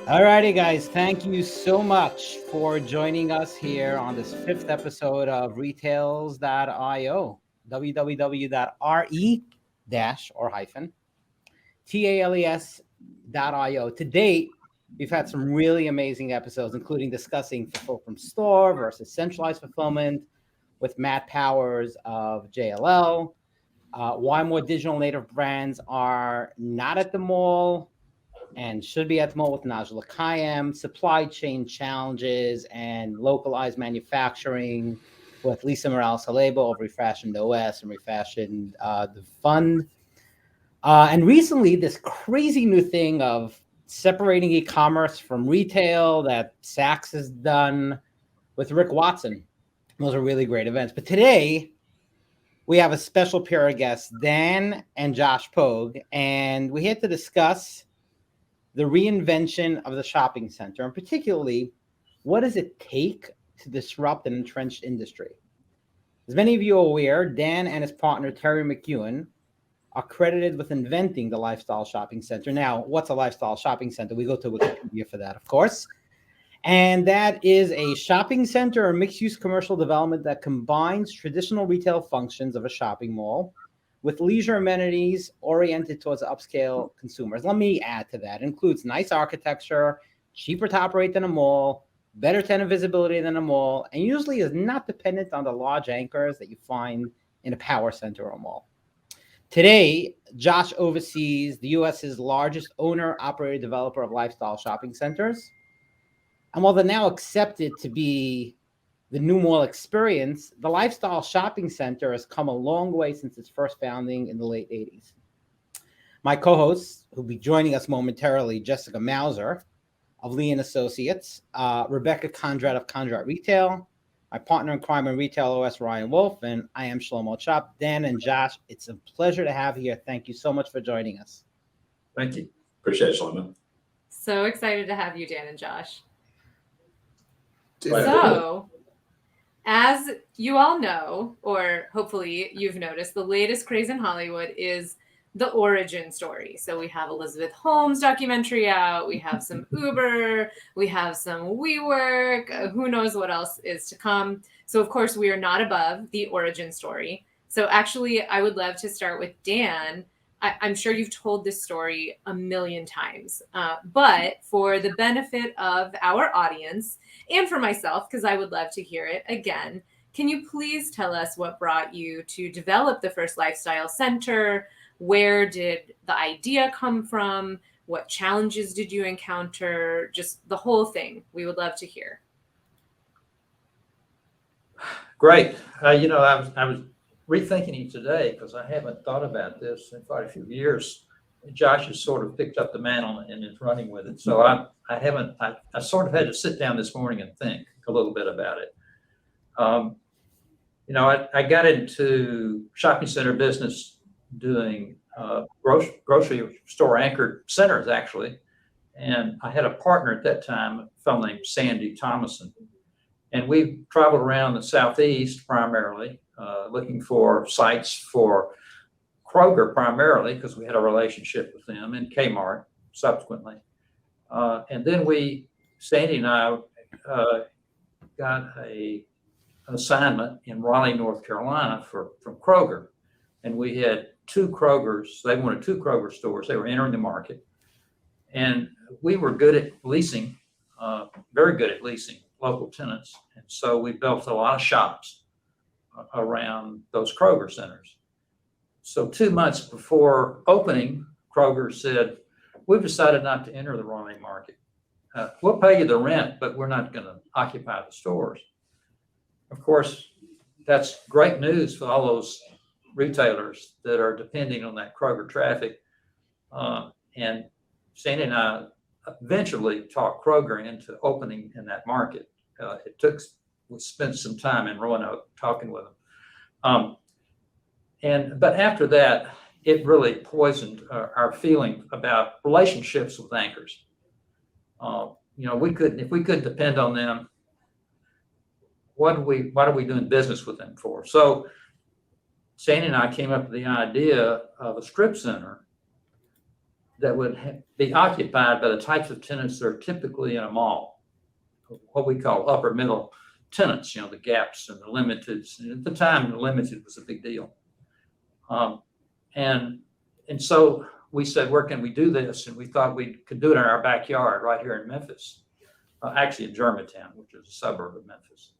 Alrighty, guys, thank you so much for joining us here on this fifth episode of Retails.io, www.re- or hyphen tales.io. To date, we've had some really amazing episodes, including discussing fulfill from store versus centralized fulfillment with Matt Powers of JLL, why more digital native brands are not at the mall and should be at the mall with Najla Kayem, supply chain challenges and localized manufacturing with Lisa Morales Halebo of Refashioned OS and Refashioned the Fund. And recently, this crazy new thing of separating e-commerce from retail that Saks has done with Rick Watson. Those are really great events. But today, we have a special pair of guests, Dan and Josh Pogue, and we're here to discuss the reinvention of the shopping center, and particularly, what does it take to disrupt an entrenched industry? As many of you are aware, Dan and his partner, Terry McEwen, are credited with inventing the lifestyle shopping center. Now, what's a lifestyle shopping center? We go to Wikipedia for that, of course. And that is a shopping center or mixed-use commercial development that combines traditional retail functions of a shopping mall with leisure amenities oriented towards upscale consumers. Let me add to that. It includes nice architecture, cheaper to operate than a mall, better tenant visibility than a mall, and usually is not dependent on the large anchors that you find in a power center or mall. Today, Josh oversees the US's largest owner-operated developer of lifestyle shopping centers. And while they're now accepted to be the new mall experience, the lifestyle shopping center has come a long way since its first founding in the late 80s. My co-hosts, who'll be joining us momentarily, Jessica Mauser of Lee & Associates, Rebecca Condrad of Condrad Retail, my partner in crime and retail OS, Ryan Wolf, and I am Shlomo Chop. Dan and Josh, it's a pleasure to have you here. Thank you so much for joining us. Thank you. Appreciate it, Shlomo. So excited to have you, Dan and Josh. Glad to So, as you all know, or hopefully you've noticed, the latest craze in Hollywood is the origin story. So we have Elizabeth Holmes documentary out, we have some Uber, we have some WeWork, who knows what else is to come. So of course we are not above the origin story. So actually I would love to start with Dan. I'm sure you've told this story a million times, but for the benefit of our audience and for myself, because I would love to hear it again, can you please tell us what brought you to develop the first lifestyle center? Where did the idea come from? What challenges did you encounter? Just the whole thing. We would love to hear. Great. I was rethinking it today because I haven't thought about this in quite a few years. Josh has sort of picked up the mantle and is running with it. So I sort of had to sit down this morning and think a little bit about it. I got into shopping center business doing grocery store anchored centers, actually. And I had a partner at that time, a fellow named Sandy Thomason. And we traveled around the Southeast primarily, looking for sites for Kroger primarily, because we had a relationship with them, and Kmart subsequently. And then Sandy and I got an assignment in Raleigh, North Carolina from Kroger. And we had two Krogers. They wanted two Kroger stores. They were entering the market. And we were good at leasing, very good at leasing local tenants. And so we built a lot of shops around those Kroger centers. So 2 months before opening, Kroger said, we've decided not to enter the Raleigh market. We'll pay you the rent, but we're not going to occupy the stores. Of course, that's great news for all those retailers that are depending on that Kroger traffic. And Sandy and I eventually talked Kroger into opening in that market. We spent some time in Roanoke talking with them. But after that, it really poisoned our feeling about relationships with anchors. If we couldn't depend on them, what are we doing business with them for? So Sandy and I came up with the idea of a strip center that would be occupied by the types of tenants that are typically in a mall, what we call upper middle tenants, the Gaps and the Limiteds. And at the time, the Limited was a big deal. And so we said, where can we do this? And we thought we could do it in our backyard right here in Memphis, actually in Germantown, which is a suburb of Memphis.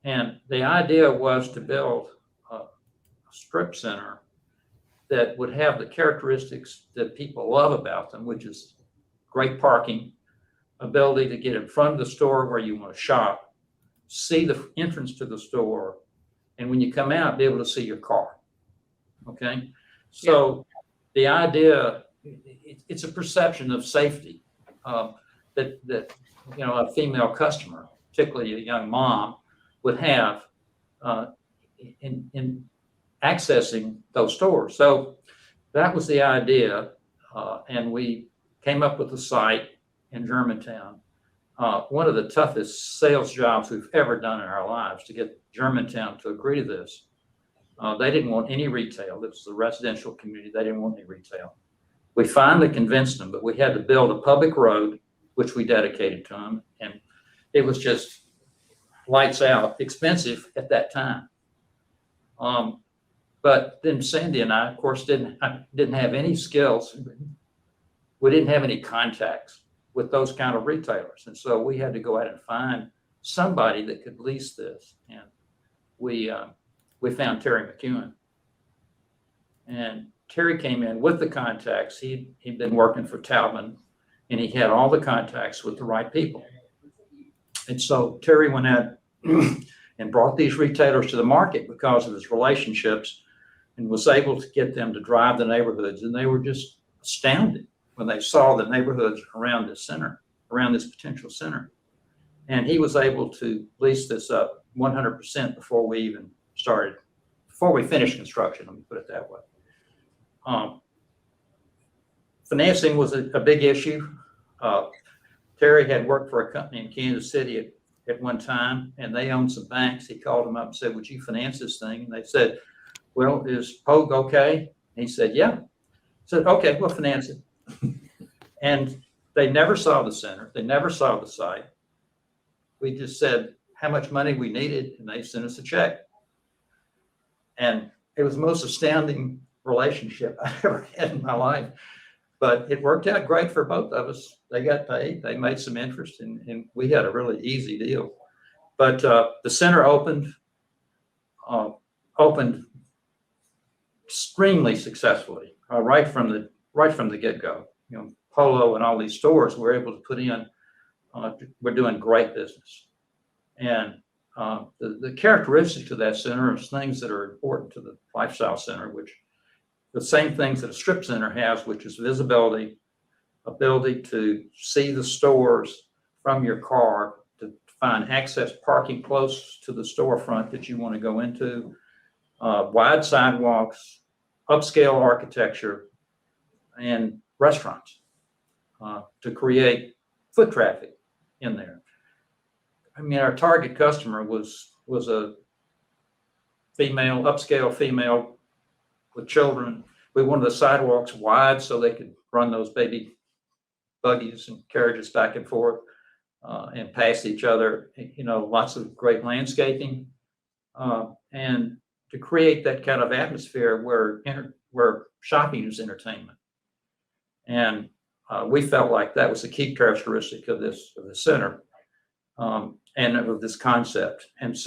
And the idea was to build a strip center that would have the characteristics that people love about them, which is great parking, ability to get in front of the store where you want to shop, see the entrance to the store, and when you come out, be able to see your car. Okay? So the idea, it's a perception of safety that a female customer, particularly a young mom, would have in accessing those stores. So that was the idea, and we came up with a site in Germantown. One of the toughest sales jobs we've ever done in our lives to get Germantown to agree to this. They didn't want any retail. This was a residential community. They didn't want any retail. We finally convinced them, but we had to build a public road, which we dedicated to them. And it was just lights out, expensive at that time. But then Sandy and I, of course, didn't have any skills. We didn't have any contacts with those kind of retailers. And so we had to go out and find somebody that could lease this. And we found Terry McEwen. And Terry came in with the contacts. He'd been working for Taubman, and he had all the contacts with the right people. And so Terry went out and brought these retailers to the market because of his relationships, and was able to get them to drive the neighborhoods. And they were just astounded when they saw the neighborhoods around this center, around this potential center. And he was able to lease this up 100% before we even started, before we finished construction, let me put it that way. Financing was a big issue. Terry had worked for a company in Kansas City at one time, and they owned some banks. He called them up and said, would you finance this thing? And they said, well, is Pogue okay? And he said, yeah. I said, okay, we'll finance it. And they never saw the center. They never saw the site. We just said how much money we needed, and they sent us a check. And it was the most astounding relationship I've ever had in my life. But it worked out great for both of us. They got paid, they made some interest, and we had a really easy deal. But the center opened extremely successfully right from the get-go. Polo and all these stores were able to put in. We're doing great business, and the characteristics of that center is things that are important to the lifestyle center, which the same things that a strip center has, which is visibility, ability to see the stores from your car, to find access parking close to the storefront that you want to go into, wide sidewalks, upscale architecture, and restaurants to create foot traffic in there. I mean, our target customer was a female, upscale female with children. We wanted the sidewalks wide so they could run those baby buggies and carriages back and forth and past each other. Lots of great landscaping, and to create that kind of atmosphere where shopping is entertainment. And we felt like that was a key characteristic of the center and of this concept. And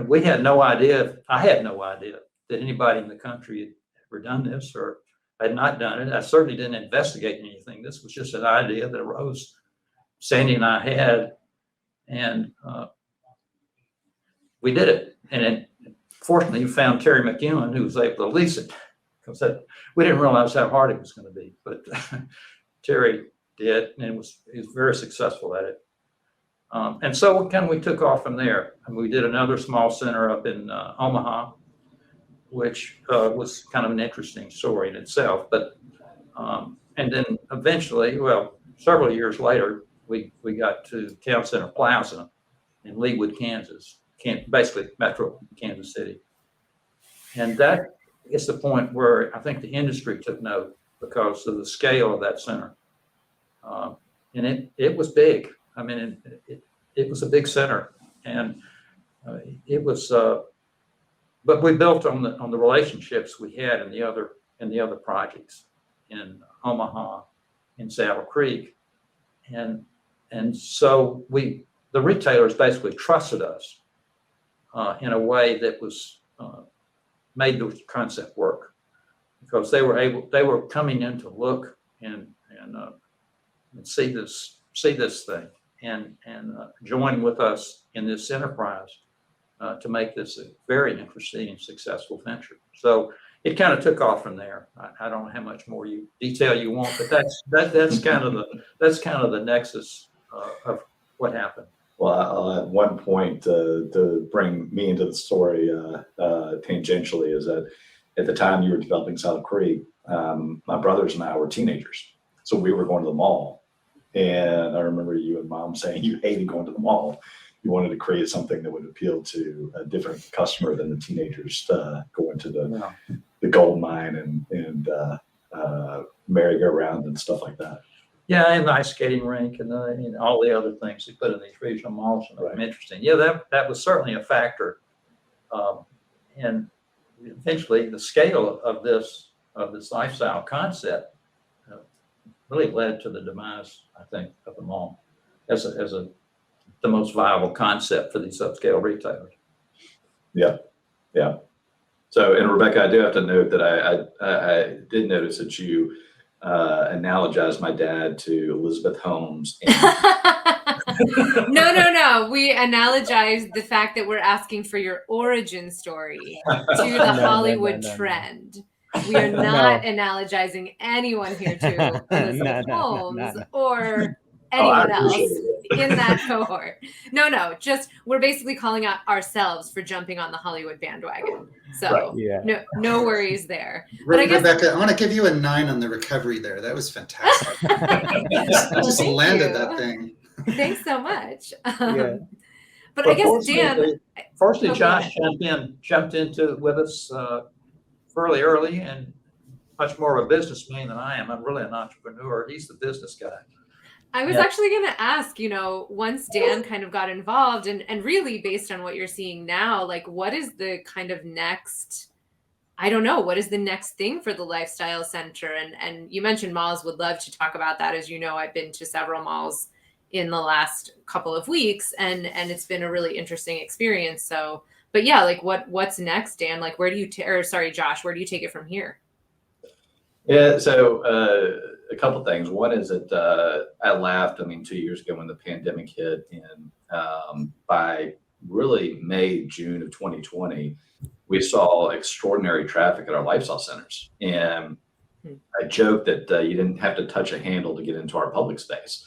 we had no idea. I had no idea that anybody in the country had ever done this or had not done it. I certainly didn't investigate anything. This was just an idea that arose, Sandy and I had, and we did it. And then, fortunately, we found Terry McEwen, who was able to lease it, because we didn't realize how hard it was going to be. But Terry did, and he was very successful at it. And so we took off from there. And we did another small center up in Omaha, which was kind of an interesting story in itself. But and then eventually, several years later, we got to Town Center Plaza in Leawood, Kansas, basically Metro Kansas City. And that is the point where I think the industry took note. because of the scale of that center. And it was big. I mean, it was a big center, and it was. But we built on the relationships we had in the other projects in Omaha, in Saddle Creek, and so the retailers basically trusted us in a way that was made the concept work, because they were coming in to look and see this thing and join with us in this enterprise to make this a very interesting and successful venture. So it kind of took off from there. I don't know how much more detail you want, but that's kind of the nexus of what happened. Well, I'll add one point to bring me into the story tangentially, is that at the time you were developing Saddle Creek, my brothers and I were teenagers. So we were going to the mall. And I remember you and Mom saying you hated going to the mall. You wanted to create something that would appeal to a different customer than the teenagers going to the gold mine and merry-go-round and stuff like that. Yeah, and the ice skating rink and all the other things they put in these regional malls, and right. Interesting. Yeah, that was certainly a factor. And eventually, the scale of this lifestyle concept really led to the demise, I think, of the mall as the most viable concept for these upscale retailers. Yeah. So, and Rebecca, I do have to note that I did notice that you analogized my dad to Elizabeth Holmes. No. We analogized the fact that we're asking for your origin story to the Hollywood trend. We are not analogizing anyone here to Elizabeth Holmes or anyone else in that cohort. No, just we're basically calling out ourselves for jumping on the Hollywood bandwagon. So no worries there. But I guess, Rebecca, I want to give you a 9 on the recovery there. That was fantastic. just landed that thing. Thanks so much. But I guess Dan. Fortunately, Josh jumped into it with us fairly early, and much more of a businessman than I am. I'm really an entrepreneur. He's the business guy. I was actually going to ask, once Dan kind of got involved and really based on what you're seeing now, like what is the kind of next, I don't know, what is the next thing for the Lifestyle Center? And you mentioned malls. Would love to talk about that. As you know, I've been to several malls in the last couple of weeks and it's been a really interesting experience. So, but yeah, like what's next, Dan? Like where do you, Josh, where do you take it from here? Yeah, so a couple things. One is that I laughed, 2 years ago when the pandemic hit, and by really May, June of 2020, we saw extraordinary traffic at our lifestyle centers. And I joked that you didn't have to touch a handle to get into our public space.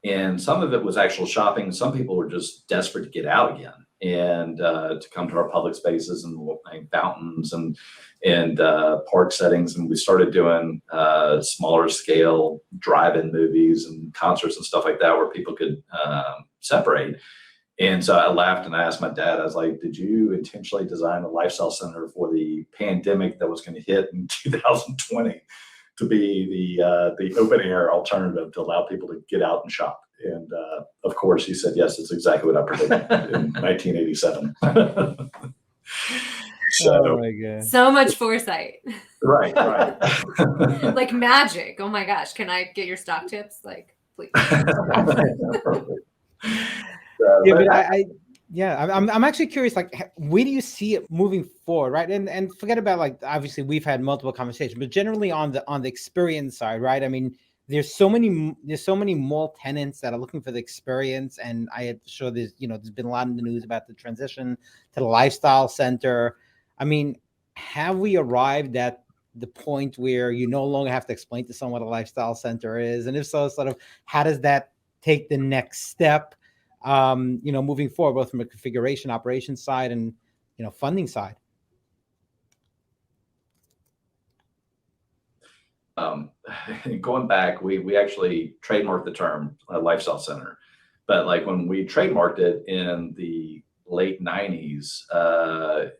And some of it was actual shopping. Some people were just desperate to get out again and to come to our public spaces and fountains and park settings. And we started doing smaller scale drive-in movies and concerts and stuff like that where people could separate. And so I laughed and I asked my dad, I was like, did you intentionally design a lifestyle center for the pandemic that was going to hit in 2020 to be the open air alternative to allow people to get out and shop? And of course, he said, yes, it's exactly what I predicted in 1987. Oh my God. So much foresight. Right. Like magic. Oh my gosh. Can I get your stock tips? Like, please. I'm actually curious, like, where do you see it moving forward, right? And forget about, like, obviously we've had multiple conversations, but generally on the experience side, right? I mean, there's so many mall tenants that are looking for the experience, and I am sure there's been a lot in the news about the transition to the lifestyle center. I mean, have we arrived at the point where you no longer have to explain to someone what a lifestyle center is? And if so, sort of, how does that take the next step? Moving forward, both from a configuration, operations side and, funding side. Going back, we actually trademarked the term lifestyle center, but like when we trademarked it in the late 90s,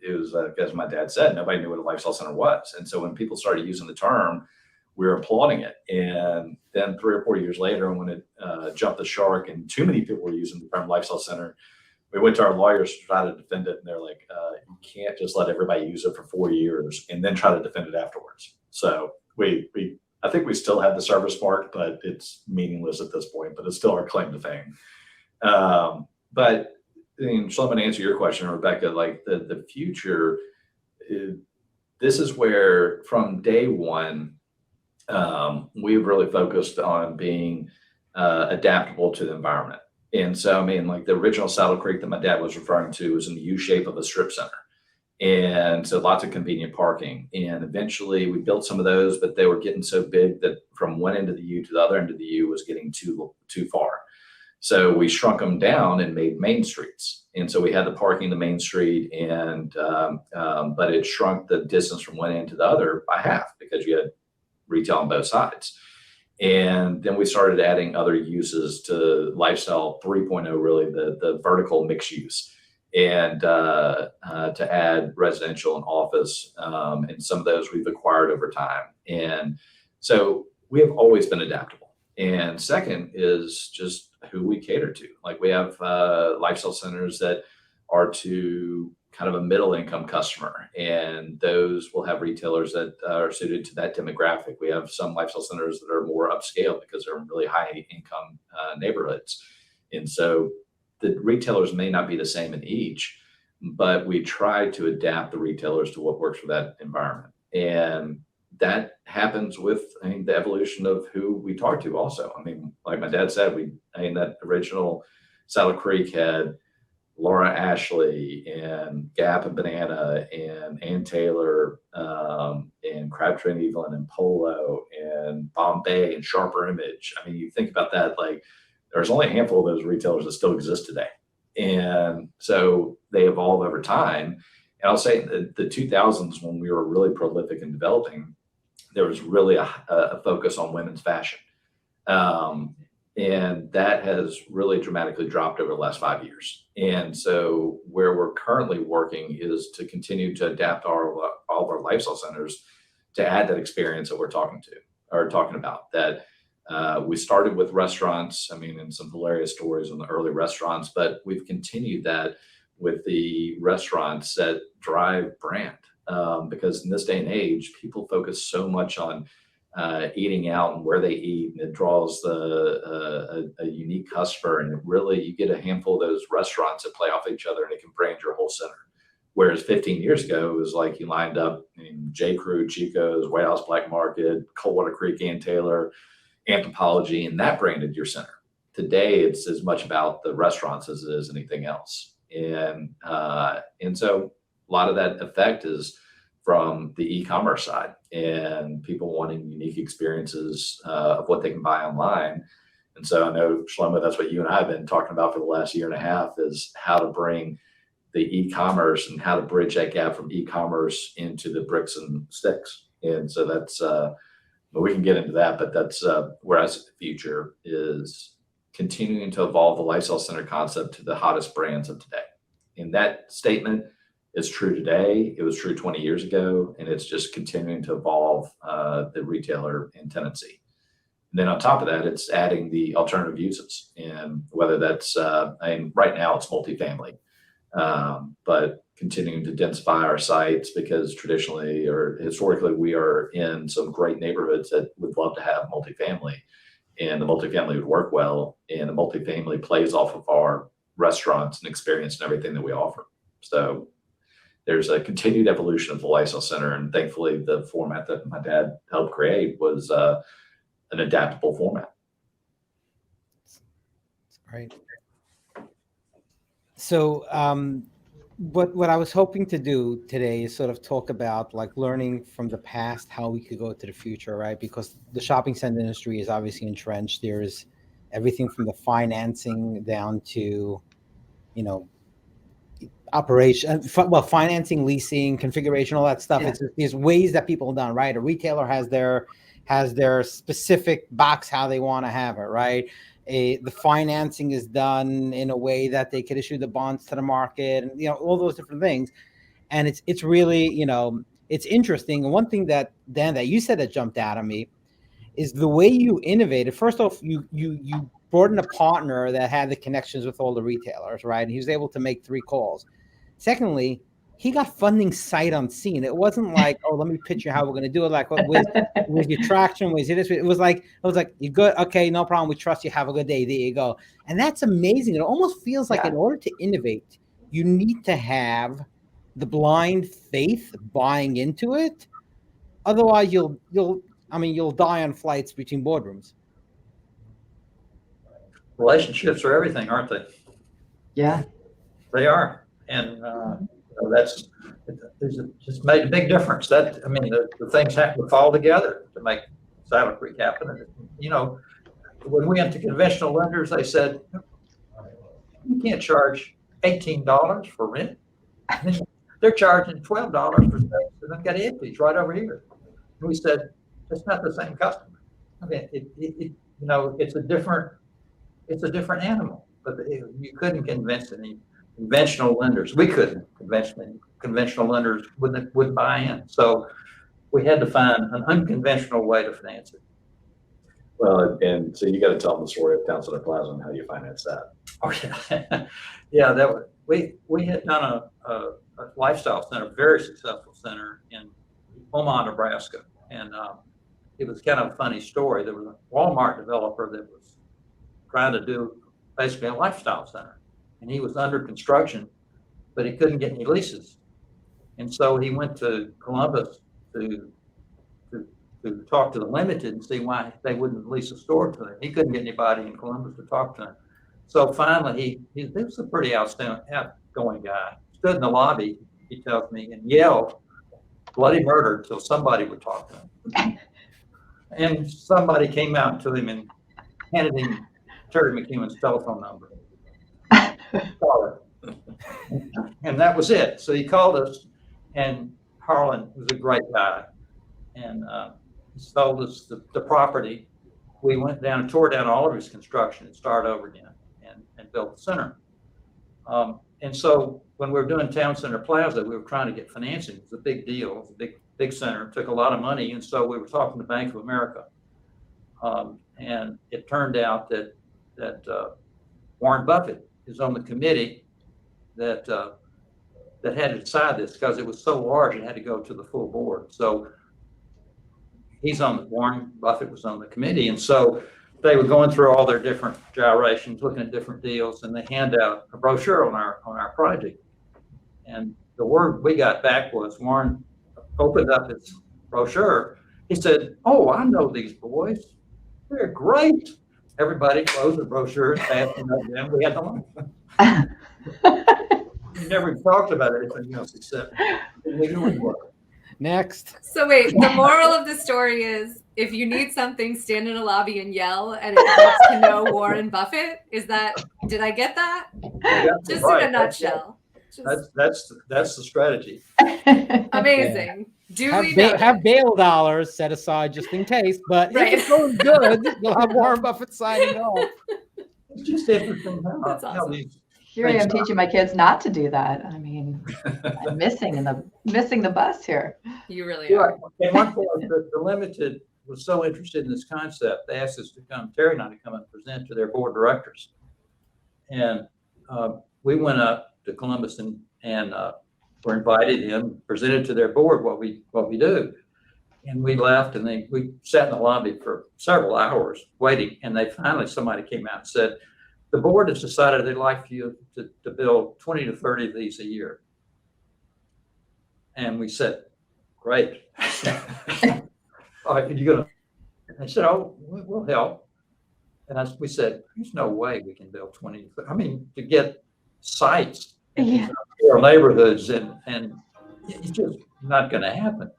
it was, as my dad said, nobody knew what a lifestyle center was. And so when people started using the term, we were applauding it. And then 3 or 4 years later, when it jumped the shark and too many people were using the Prem Lifestyle Center, we went to our lawyers to try to defend it. And they're like, you can't just let everybody use it for 4 years and then try to defend it afterwards. So I think we still have the service mark, but it's meaningless at this point, but it's still our claim to fame. But I mean, Shlomo, to answer your question, Rebecca, like the future, this is where from day one, we've really focused on being adaptable to the environment. And so, I mean, like the original Saddle Creek that my dad was referring to was in the U shape of a strip center. And so lots of convenient parking. And eventually we built some of those, but they were getting so big that from one end of the U to the other end of the U was getting too far. So we shrunk them down and made main streets. And so we had the parking in the main street, and but it shrunk the distance from one end to the other by half because you had retail on both sides. And then we started adding other uses to Lifestyle 3.0, really the vertical mixed use, and to add residential and office. And some of those we've acquired over time. And so we have always been adaptable. And second is just who we cater to. Like we have lifestyle centers that are to kind of a middle income customer, and those will have retailers that are suited to that demographic. We have some lifestyle centers that are more upscale because they're in really high income neighborhoods. And so the retailers may not be the same in each, but we try to adapt the retailers to what works for that environment. And that happens with, I mean, the evolution of who we talk to also. I mean, like my dad said, that original Saddle Creek had Laura Ashley and Gap and Banana and Ann Taylor and Crabtree and Evelyn and Polo and Bombay and Sharper Image. I mean, you think about that, like there's only a handful of those retailers that still exist today. And so they evolve over time. And I'll say the 2000s, when we were really prolific in developing, there was really a focus on women's fashion. And that has really dramatically dropped over the last 5 years. And so where we're currently working is to continue to adapt all of our lifestyle centers to add that experience that we're talking about. That we started with restaurants, I mean, and some hilarious stories on the early restaurants, but we've continued that with the restaurants that drive brand. Because in this day and age, people focus so much on eating out and where they eat, and it draws a unique customer. And really, you get a handful of those restaurants that play off each other, and it can brand your whole center. Whereas 15 years ago, it was like you lined up in J. Crew, Chico's, White House Black Market, Coldwater Creek, Ann Taylor, Anthropology, and that branded your center. Today, it's as much about the restaurants as it is anything else. And so a lot of that effect is from the e-commerce side and people wanting unique experiences of what they can buy online. And so I know, Shlomo, that's what you and I have been talking about for the last year and a half, is how to bring the e-commerce and how to bridge that gap from e-commerce into the bricks and sticks. And so that's, we can get into that, but that's where I see the future is continuing to evolve the lifestyle center concept to the hottest brands of today. And that statement is true today. It was true 20 years ago, and it's just continuing to evolve the retailer and tenancy. And then on top of that, it's adding the alternative uses, and whether that's, right now it's multifamily, but continuing to densify our sites because traditionally or historically we are in some great neighborhoods that would love to have multifamily, and the multifamily would work well, and the multifamily plays off of our restaurants and experience and everything that we offer. So there's a continued evolution of the lifestyle center, and thankfully the format that my dad helped create was an adaptable format. That's great. So what I was hoping to do today is sort of talk about like learning from the past, how we could go to the future, right? Because the shopping center industry is obviously entrenched. There's everything from the financing down to, operation, financing, leasing, configuration, all that stuff. Yeah. There's ways that people have done, right? A retailer has their specific box how they want to have it, right? The financing is done in a way that they could issue the bonds to the market, and all those different things. And it's really, it's interesting. And one thing that, Dan, that you said that jumped out at me is the way you innovated. First off, you brought in a partner that had the connections with all the retailers, right? And he was able to make 3 calls. Secondly, he got funding sight unseen. It wasn't like, oh, let me pitch you how we're going to do it. Like, where's your traction? Where's this? It was like, you good? Okay, no problem. We trust you. Have a good day. There you go. And that's amazing. It almost feels like in order to innovate, you need to have the blind faith buying into it. Otherwise, you'll die on flights between boardrooms. Relationships are everything, aren't they? Yeah. They are. And that's just made a big difference. That, I mean, the things have to fall together to make Silent Creek happen. And, you know, when we went to conventional lenders, they said, you can't charge $18 for rent. I mean, they're charging $12 for space, and they've got empties right over here. And we said, it's not the same customer. I mean, you know, it's a different animal. But you couldn't convince any conventional lenders. We couldn't conventional lenders wouldn't buy in. So we had to find an unconventional way to finance it. Well, and so you got to tell them the story of Town Center Plaza and how you finance that. Oh yeah, yeah. That was, we had done a lifestyle center, very successful center in Omaha, Nebraska, and it was kind of a funny story. There was a Walmart developer that was trying to do basically a lifestyle center, and he was under construction, but he couldn't get any leases, and so he went to Columbus to talk to the limited and see why they wouldn't lease a store to him. He couldn't get anybody in Columbus to talk to him. So finally, he was a pretty outgoing guy. Stood in the lobby, he tells me, and yelled bloody murder until somebody would talk to him. And somebody came out to him and handed him Terry McEwen's telephone number. And that was it. So he called us, and Harlan was a great guy. And he sold us the property. We went down and tore down all of his construction and started over again and built the center. And so when we were doing Town Center Plaza, we were trying to get financing. It was a big deal. It was a big center. It took a lot of money. And so we were talking to Bank of America. And it turned out that Warren Buffett is on the committee that had to decide this, because it was so large it had to go to the full board. So Warren Buffett was on the committee, and so they were going through all their different gyrations, looking at different deals, and they hand out a brochure on our project. And the word we got back was, Warren opened up his brochure. He said, "Oh, I know these boys. They're great." Everybody closed the brochure and passed it up to them. We had the line. We never talked about anything else except we knew it was. Next. So wait, the moral of the story is, if you need something, stand in a lobby and yell, and it helps to know Warren Buffett. Did I get that? Just right. In a nutshell. That's the strategy. Amazing. Have bail dollars set aside just in case, but right. If it's going good, you'll have Warren Buffett signing off. It's just interesting That's awesome. Here I am teaching my kids not to do that. I mean, I'm missing the bus here. You really are. At one point, the Limited was so interested in this concept, they asked us to come, Terry and I, to come and present to their board of directors. And we went up to Columbus and were invited in, presented to their board what we do. And we left, and we sat in the lobby for several hours waiting. And somebody came out and said, the board has decided they'd like for you to build 20 to 30 of these a year. And we said, great. All right, you're gonna? I said, oh, we'll help. And we said, there's no way we can build 20. I mean, to get sites in our neighborhoods, and it's just not going to happen.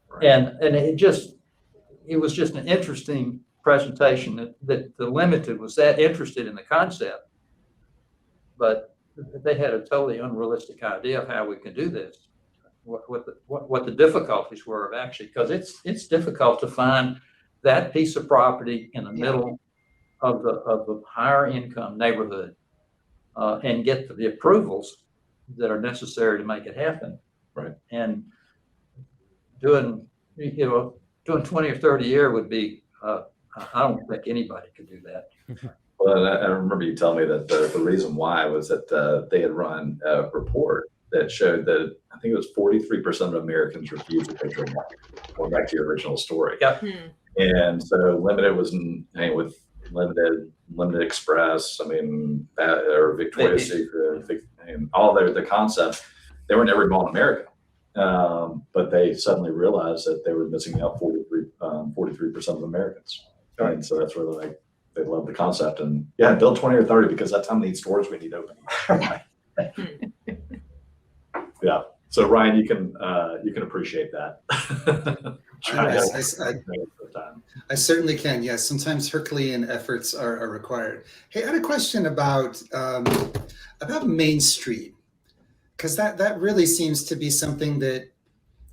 Right. And it was just an interesting presentation that the Limited was that interested in the concept, but they had a totally unrealistic idea of how we could do this. What the difficulties were of actually, because it's difficult to find that piece of property in the middle of the higher income neighborhood and get the approvals that are necessary to make it happen. Right. And doing 20 or 30 a year would be I don't think anybody could do that. Well, I remember you telling me that the reason why was that they had run a report that showed that I think it was 43% of Americans refused to pay for a market. Going back to your original story. Yep. And so limited was with limited express. I mean, or Victoria's Secret, and all the concepts. They were in every mall in America, but they suddenly realized that they were missing out 43% of Americans. Right. And so that's where they love the concept. And yeah, build 20 or 30 because that's how many stores we need open. Yeah. So Ryan, you can appreciate that. I certainly can. Yes, sometimes Herculean efforts are required. Hey, I had a question about Main Street, because that really seems to be something that,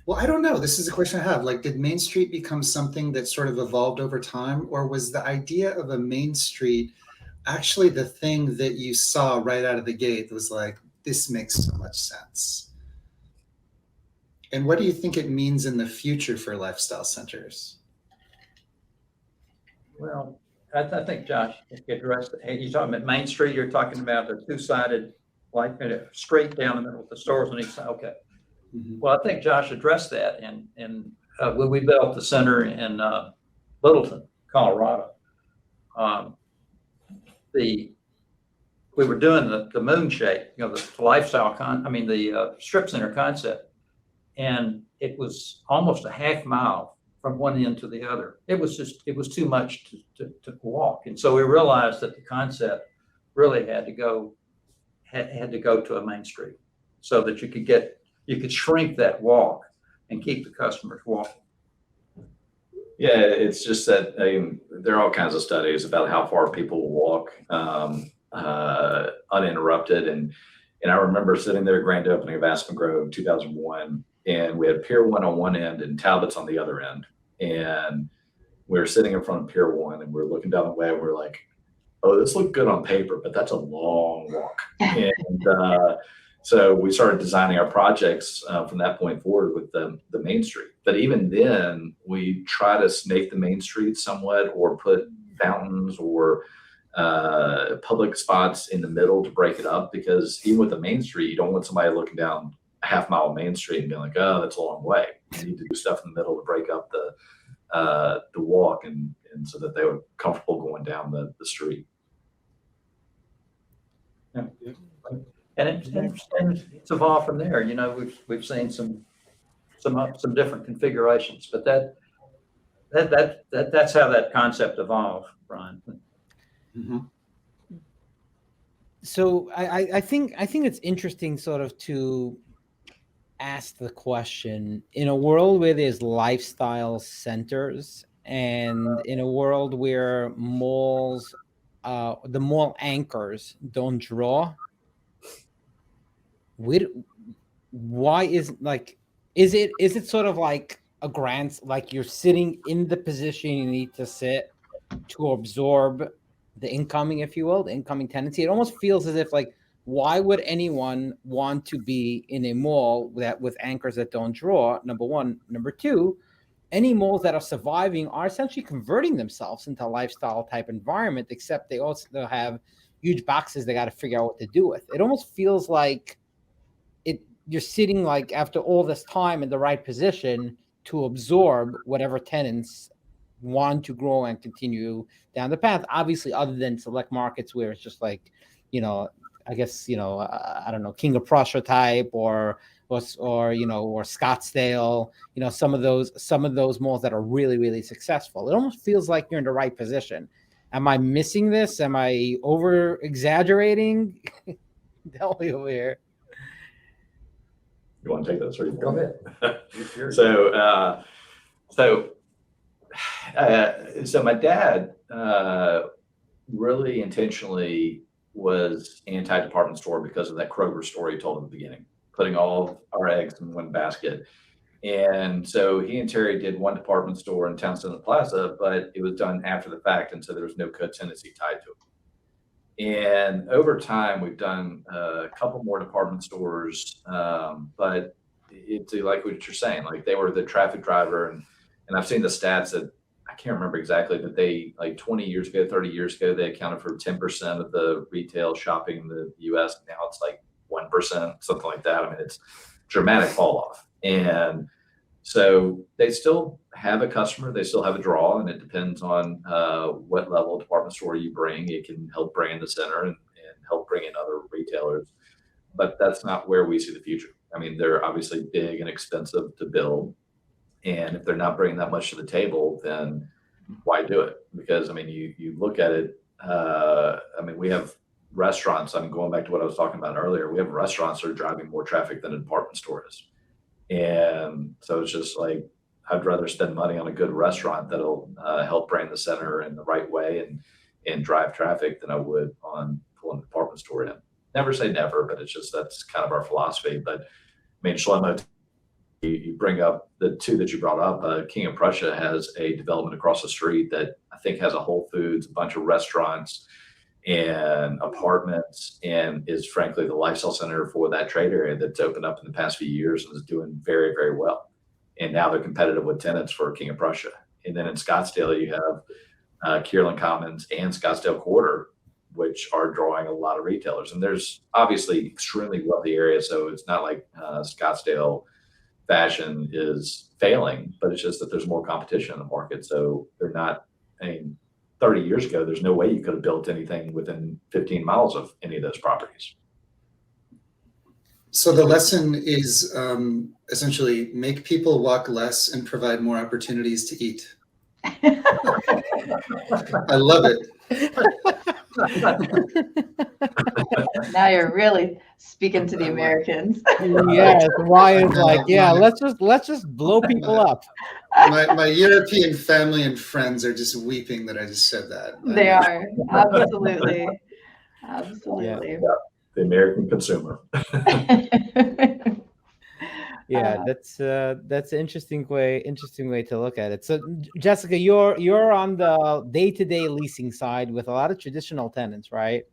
well, I don't know. This is a question I have. Like, did Main Street become something that sort of evolved over time, or was the idea of a Main Street actually the thing that you saw right out of the gate that was like, this makes so much sense? And what do you think it means in the future for lifestyle centers? Well, I think Josh addressed it. Hey, you're talking about Main Street. You're talking about the two-sided, like straight down the middle with the stores on each side. Okay. Mm-hmm. Well, I think Josh addressed that, and when we built the center in Littleton, Colorado, we were doing the moon shape, the lifestyle the strip center concept. And it was almost a half mile from one end to the other. It was too much to walk. And so we realized that the concept really had to go to a Main Street so that you could shrink that walk and keep the customers walking. Yeah, it's just that there are all kinds of studies about how far people will walk uninterrupted. And I remember sitting there at grand opening of Aspen Grove 2001, and we had Pier 1 on one end and Talbot's on the other end. And we were sitting in front of Pier 1 and we were looking down the way and we are like, oh, this looked good on paper, but that's a long walk. And so we started designing our projects from that point forward with the Main Street. But even then, we try to snake the Main Street somewhat, or put fountains or public spots in the middle to break it up, because even with the Main Street, you don't want somebody looking down a half mile of Main Street and being like, oh, that's a long way. You need to do stuff in the middle to break up the walk, and so that they were comfortable going down the street. Yeah. And it's evolved from there. We've seen some different configurations, but that's how that concept evolved, Brian. Mm-hmm. So I think it's interesting sort of to ask the question, in a world where there's lifestyle centers and in a world where malls, the mall anchors don't draw, why is it sort of like a grant, like you're sitting in the position you need to sit to absorb the incoming, if you will, the incoming tenancy? It almost feels as if like, why would anyone want to be in a mall with anchors that don't draw? Number one. Number two, any malls that are surviving are essentially converting themselves into a lifestyle type environment, except they also have huge boxes they got to figure out what to do with. It almost feels like you're sitting like after all this time in the right position to absorb whatever tenants want to grow and continue down the path. Obviously, other than select markets where it's just like, I guess, I don't know, King of Prussia type or Scottsdale, some of those malls that are really, really successful. It almost feels like you're in the right position. Am I missing this? Am I over exaggerating? Tell me over here. You want to take this, or you Go ahead. So my dad really intentionally was anti-department store because of that Kroger story he told at the beginning, putting all of our eggs in one basket. And so he and Terry did one department store in Town Center Plaza, but it was done after the fact, and so there was no Cotenancy tied to it. And over time, we've done a couple more department stores, but it's like what you're saying, like they were the traffic driver. And I've seen the stats that I can't remember exactly, but they like 20 years ago, 30 years ago, they accounted for 10% of the retail shopping in the US. Now it's like 1%, something like that. I mean, it's dramatic fall off. And so they still have a customer, they still have a draw, and it depends on what level of department store you bring. It can help bring in the center and help bring in other retailers, but that's not where we see the future. I mean, they're obviously big and expensive to build. And if they're not bringing that much to the table, then why do it? Because I mean, you look at it. I mean, we have restaurants. I mean, going back to what I was talking about earlier, we have restaurants that are driving more traffic than a department store is. And so it's just like I'd rather spend money on a good restaurant that'll help brand the center in the right way and drive traffic than I would on pulling a department store in. Never say never, but it's just that's kind of our philosophy. But I mean, Shlomo, you bring up the two that you brought up. King of Prussia has a development across the street that I think has a Whole Foods, a bunch of restaurants and apartments, and is frankly the lifestyle center for that trade area that's opened up in the past few years and is doing very, very well. And now they're competitive with tenants for King of Prussia. And then in Scottsdale, you have Kierland Commons and Scottsdale Quarter, which are drawing a lot of retailers. And there's obviously extremely wealthy areas, so it's not like Scottsdale fashion is failing, but it's just that there's more competition in the market. So they're not, I mean, 30 years ago, there's no way you could have built anything within 15 miles of any of those properties. So the lesson is essentially make people walk less and provide more opportunities to eat. I love it. Now you're really speaking to the Americans. Yes, Ryan's like, yeah, let's just blow people up. My European family and friends are just weeping that I just said that. They are, absolutely. Absolutely. Yeah, the American consumer. Yeah, that's an interesting way to look at it. So Jessica, you're on the day-to-day leasing side with a lot of traditional tenants, right?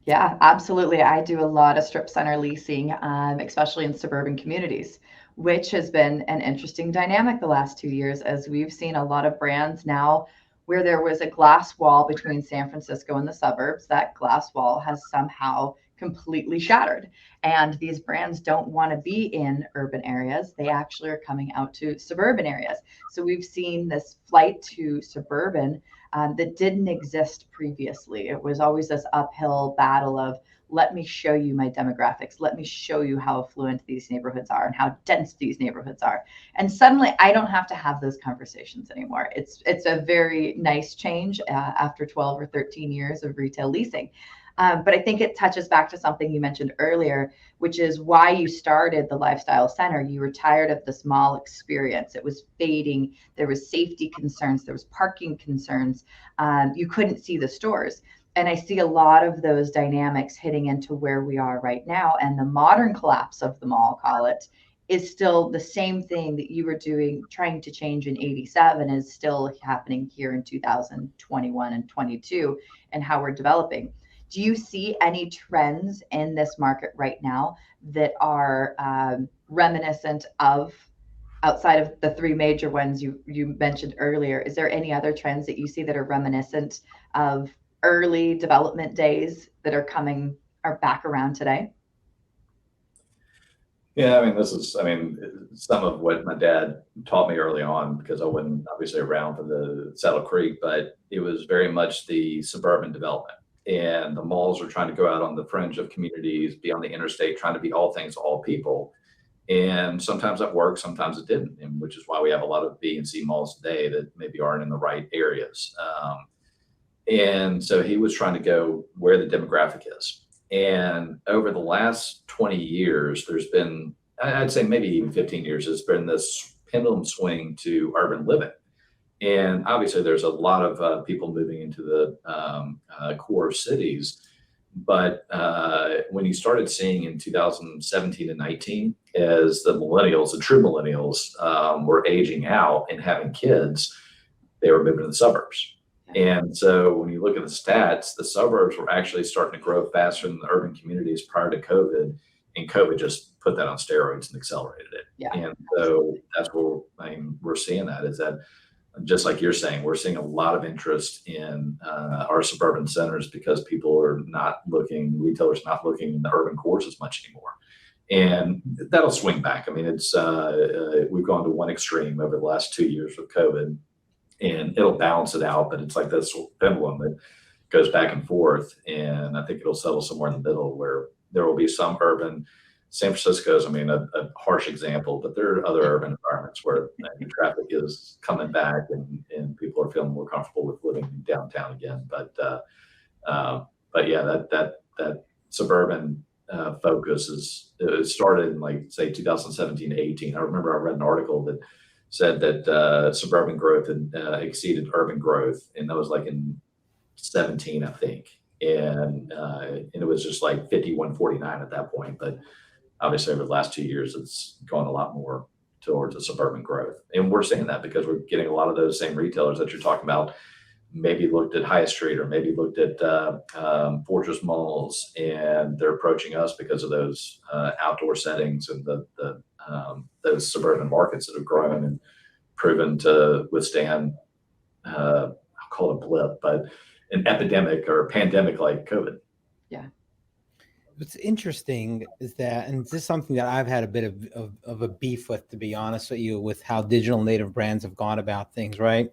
Yeah, absolutely. I do a lot of strip center leasing, especially in suburban communities, which has been an interesting dynamic the last 2 years, as we've seen a lot of brands now where there was a glass wall between San Francisco and the suburbs. That glass wall has somehow completely shattered. And these brands don't want to be in urban areas. They actually are coming out to suburban areas. So we've seen this flight to suburban that didn't exist previously. It was always this uphill battle of, let me show you my demographics. Let me show you how affluent these neighborhoods are and how dense these neighborhoods are. And suddenly I don't have to have those conversations anymore. It's a very nice change after 12 or 13 years of retail leasing. But I think it touches back to something you mentioned earlier, which is why you started the lifestyle center. You were tired of the mall experience. It was fading. There was safety concerns. There was parking concerns. You couldn't see the stores. And I see a lot of those dynamics hitting into where we are right now. And the modern collapse of the mall, call it, is still the same thing that you were doing, trying to change in 87 is still happening here in 2021 and 22 and how we're developing. Do you see any trends in this market right now that are reminiscent of, outside of the three major ones you mentioned earlier? Is there any other trends that you see that are reminiscent of early development days that are back around today? Yeah, I mean, some of what my dad taught me early on, because I wasn't obviously around for the Saddle Creek, but it was very much the suburban development. And the malls are trying to go out on the fringe of communities, be on the interstate, trying to be all things to all people. And sometimes that worked, sometimes it didn't, and which is why we have a lot of B and C malls today that maybe aren't in the right areas. And so he was trying to go where the demographic is. And over the last 20 years, there's been, I'd say maybe even 15 years, there's been this pendulum swing to urban living. And obviously, there's a lot of people moving into the core cities. But when you started seeing in 2017 and 19, as the millennials, the true millennials, were aging out and having kids, they were moving to the suburbs. And so when you look at the stats, the suburbs were actually starting to grow faster than the urban communities prior to COVID. And COVID just put that on steroids and accelerated it. Yeah. And so that's where we're seeing that, is that just like you're saying, we're seeing a lot of interest in our suburban centers because retailers are not looking in the urban cores as much anymore. And that'll swing back. I mean, we've gone to one extreme over the last 2 years with COVID, and it'll balance it out, but it's like this pendulum that goes back and forth. And I think it'll settle somewhere in the middle where there will be some urban. San Francisco's, a harsh example, but there are other urban environments where traffic is coming back and people are feeling more comfortable with living downtown again. But yeah, that suburban focus started in, like, say, 2017 to 18. I remember I read an article that said that suburban growth had exceeded urban growth, and that was like in 17, I think. And it was just like 51-49 at that point. But obviously over the last 2 years, it's gone a lot more towards the suburban growth. And we're seeing that because we're getting a lot of those same retailers that you're talking about, maybe looked at High Street or maybe looked at Fortress Malls, and they're approaching us because of those outdoor settings and those suburban markets that have grown and proven to withstand, I'll call it a blip, but an epidemic or a pandemic like COVID. Yeah. What's interesting is that, and this is something that I've had a bit of a beef with, to be honest with you, with how digital native brands have gone about things, right?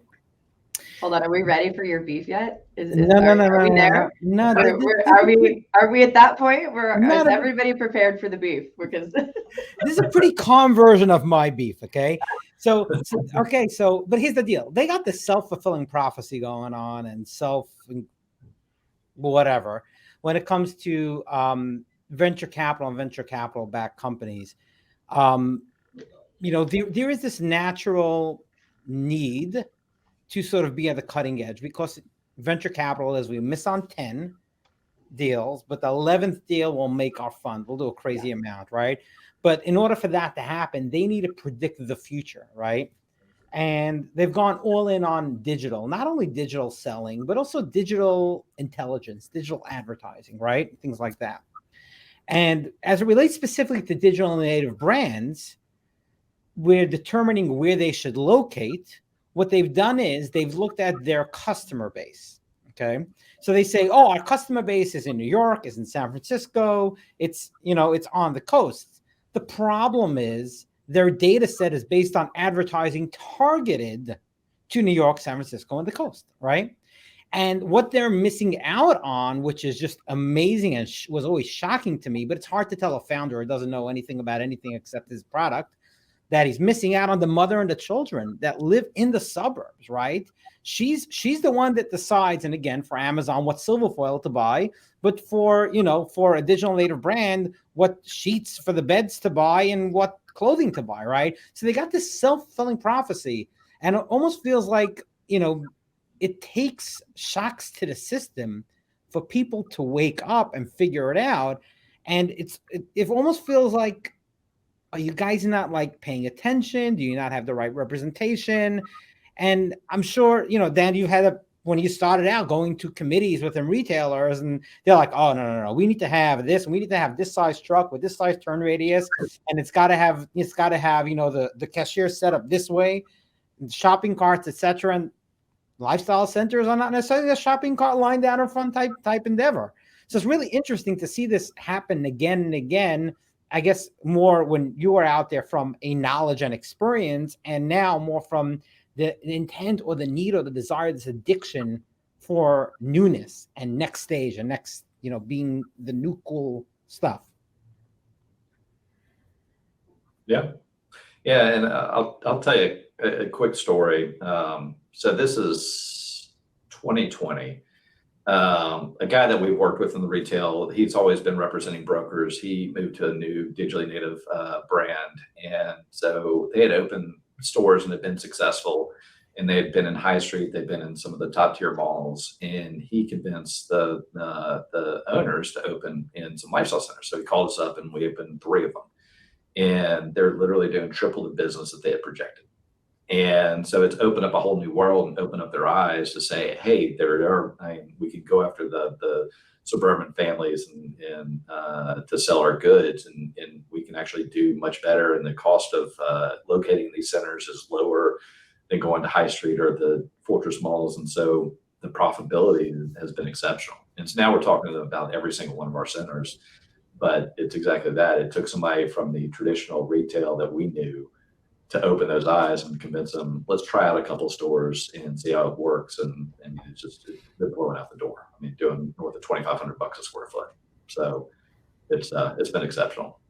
Hold on, are we ready for your beef yet? Are we there? No. Are we at that point where is No. everybody prepared for the beef? Because This is a pretty calm version of my beef, okay? So but here's the deal. They got this self-fulfilling prophecy going on and whatever when it comes to venture capital and venture capital backed companies. There is this natural need to sort of be at the cutting edge, because venture capital is, we miss on 10 deals, but the 11th deal will make our fund. We'll do a crazy amount, right? But in order for that to happen, they need to predict the future, right? And they've gone all in on digital, not only digital selling, but also digital intelligence, digital advertising, right? Things like that. And as it relates specifically to digital native brands, we're determining where they should locate. What they've done is they've looked at their customer base. Okay. So they say, oh, our customer base is in New York, is in San Francisco. It's on the coast. The problem is their data set is based on advertising targeted to New York, San Francisco, and the coast, right? And what they're missing out on, which is just amazing and was always shocking to me, but it's hard to tell a founder who doesn't know anything about anything except his product, that he's missing out on the mother and the children that live in the suburbs, right? She's the one that decides, and again, for Amazon, what silver foil to buy, but for a digital native brand, what sheets for the beds to buy and what clothing to buy, right? So they got this self-fulfilling prophecy, and it almost feels like, it takes shocks to the system for people to wake up and figure it out. And it almost feels like, are you guys not like paying attention? Do you not have the right representation? And I'm sure, Dan, you had when you started out going to committees within retailers, and they're like, oh, no. We need to have this. We need to have this size truck with this size turn radius. And it's got to have, the cashier set up this way, shopping carts, etc. And lifestyle centers are not necessarily a shopping cart line down in front type endeavor. So it's really interesting to see this happen again and again. I guess more when you are out there from a knowledge and experience, and now more from the intent or the need or the desire, this addiction for newness and next stage and next, being the new cool stuff. Yeah. And I'll tell you a quick story. So this is 2020. A guy that we've worked with in the retail, he's always been representing brokers. He moved to a new digitally native brand. And so they had opened stores and had been successful. And they had been in High Street. They'd been in some of the top tier malls. And he convinced the owners to open in some lifestyle centers. So he called us up and we opened 3 of them. And they're literally doing triple the business that they had projected. And so it's opened up a whole new world and opened up their eyes to say, hey, we could go after the suburban families and to sell our goods, and we can actually do much better. And the cost of locating these centers is lower. than going to high street or the fortress malls. And so the profitability has been exceptional. And so now we're talking about every single one of our centers, but it's exactly that. It took somebody from the traditional retail that we knew to open those eyes and convince them, let's try out a couple of stores and see how it works. And it's just, they're blowing out the door. I mean, doing north of $2,500 a square foot. So it's been exceptional.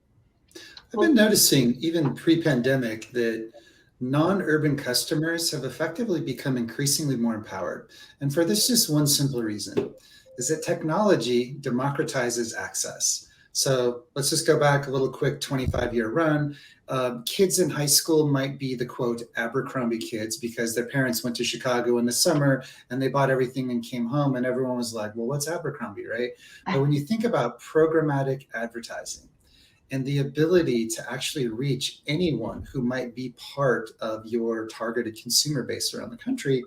I've been noticing even pre-pandemic that non-urban customers have effectively become increasingly more empowered. And for this just one simple reason, is that technology democratizes access. So let's just go back a little quick 25-year run. Kids in high school might be the quote Abercrombie kids because their parents went to Chicago in the summer and they bought everything and came home and everyone was like, well, what's Abercrombie, right? But when you think about programmatic advertising and the ability to actually reach anyone who might be part of your targeted consumer base around the country,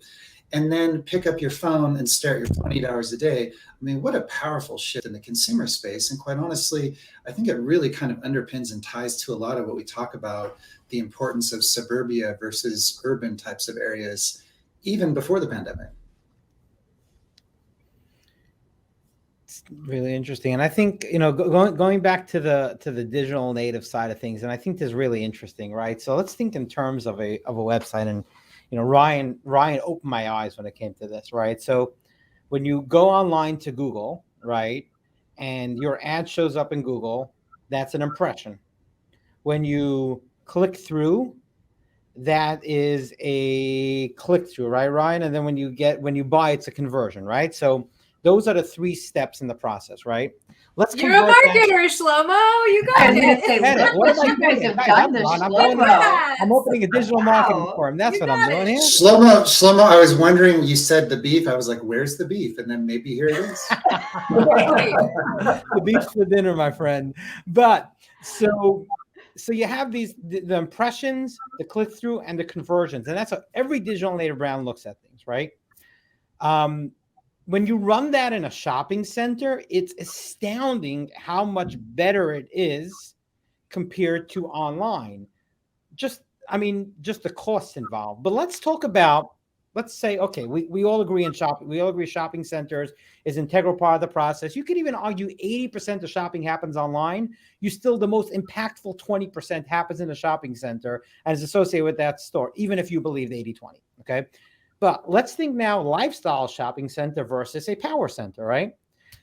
and then pick up your phone and stare at your phone 8 hours a day. I mean, what a powerful shift in the consumer space. And quite honestly, I think it really kind of underpins and ties to a lot of what we talk about, the importance of suburbia versus urban types of areas, even before the pandemic. It's really interesting. And I think, you know, going back to the digital native side of things, and I think this is really interesting, right? So let's think in terms of a website. And you know, Ryan opened my eyes when it came to this, right? So when you go online to Google, right, and your ad shows up in Google, that's an impression. When you click through, that is a click through, right, Ryan? And then when you buy, it's a conversion, right? So those are the 3 steps in the process, right? You're a marketer, Shlomo. You got I was going to it. say, look what you guys have done this, Shlomo. I'm opening a digital marketing firm. That's what I'm doing here. Shlomo, I was wondering, you said the beef. I was like, where's the beef? And then maybe here it is. The beef's for dinner, my friend. But so you have the impressions, the click through, and the conversions. And that's how every digital native brand looks at things, right? When you run that in a shopping center, it's astounding how much better it is compared to online. Just the costs involved. But let's talk about, let's say, okay, we all agree in shopping. We all agree shopping centers is an integral part of the process. You could even argue 80% of shopping happens online. The most impactful 20% happens in a shopping center and is associated with that store, even if you believe the 80-20, okay? But let's think now lifestyle shopping center versus a power center, right?